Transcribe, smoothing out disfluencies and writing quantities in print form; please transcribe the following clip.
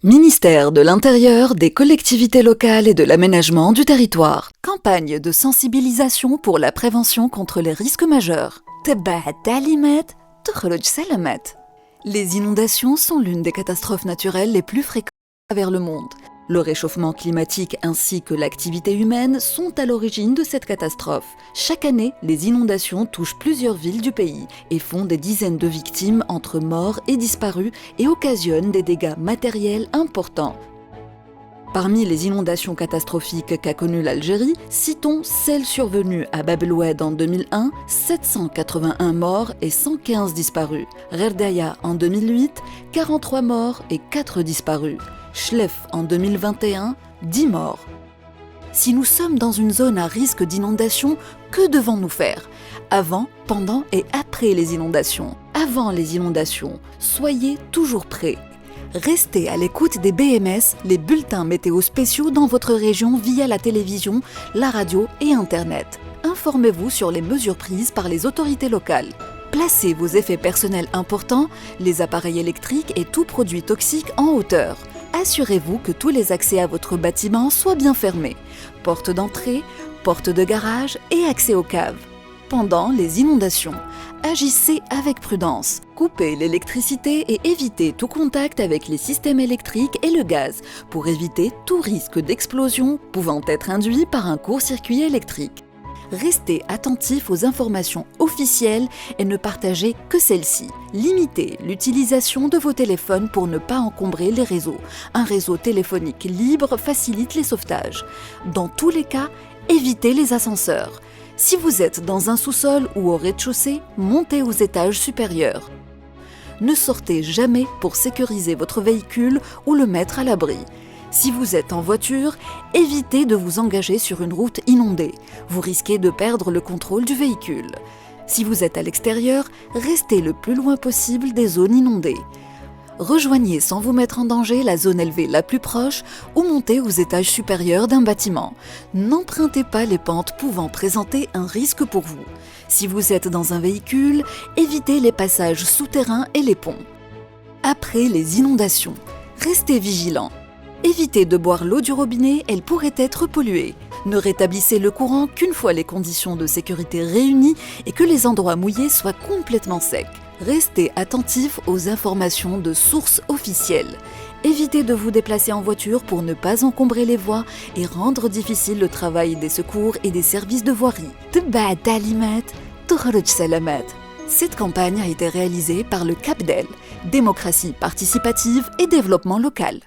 Ministère de l'Intérieur, des collectivités locales et de l'aménagement du territoire. Campagne de sensibilisation pour la prévention contre les risques majeurs. تبع التعليمات تخرج سلامات. Les inondations sont l'une des catastrophes naturelles les plus fréquentes à travers le monde. Le réchauffement climatique ainsi que l'activité humaine sont à l'origine de cette catastrophe. Chaque année, les inondations touchent plusieurs villes du pays et font des dizaines de victimes entre morts et disparus et occasionnent des dégâts matériels importants. Parmi les inondations catastrophiques qu'a connues l'Algérie, citons celle survenue à Bab el-Oued en 2001, 781 morts et 115 disparus. Gherdaïa en 2008, 43 morts et 4 disparus. Chlef en 2021, 10 morts. Si nous sommes dans une zone à risque d'inondation, que devons-nous faire? Avant, pendant et après les inondations. Avant les inondations, soyez toujours prêts. Restez à l'écoute des BMS, les bulletins météo spéciaux dans votre région via la télévision, la radio et Internet. Informez-vous sur les mesures prises par les autorités locales. Placez vos effets personnels importants, les appareils électriques et tout produit toxique en hauteur. Assurez-vous que tous les accès à votre bâtiment soient bien fermés. Porte d'entrée, porte de garage et accès aux caves. Pendant les inondations, agissez avec prudence. Coupez l'électricité et évitez tout contact avec les systèmes électriques et le gaz pour éviter tout risque d'explosion pouvant être induit par un court-circuit électrique. Restez attentifs aux informations officielles et ne partagez que celles-ci. Limitez l'utilisation de vos téléphones pour ne pas encombrer les réseaux. Un réseau téléphonique libre facilite les sauvetages. Dans tous les cas, évitez les ascenseurs. Si vous êtes dans un sous-sol ou au rez-de-chaussée, montez aux étages supérieurs. Ne sortez jamais pour sécuriser votre véhicule ou le mettre à l'abri. Si vous êtes en voiture, évitez de vous engager sur une route inondée. Vous risquez de perdre le contrôle du véhicule. Si vous êtes à l'extérieur, restez le plus loin possible des zones inondées. Rejoignez sans vous mettre en danger la zone élevée la plus proche ou montez aux étages supérieurs d'un bâtiment. N'empruntez pas les pentes pouvant présenter un risque pour vous. Si vous êtes dans un véhicule, évitez les passages souterrains et les ponts. Après les inondations, restez vigilants. Évitez de boire l'eau du robinet, elle pourrait être polluée. Ne rétablissez le courant qu'une fois les conditions de sécurité réunies et que les endroits mouillés soient complètement secs. Restez attentifs aux informations de sources officielles. Évitez de vous déplacer en voiture pour ne pas encombrer les voies et rendre difficile le travail des secours et des services de voirie. تبع التعليمات تخرج سلامات. Cette campagne a été réalisée par le CAPDEL, Démocratie participative et développement local.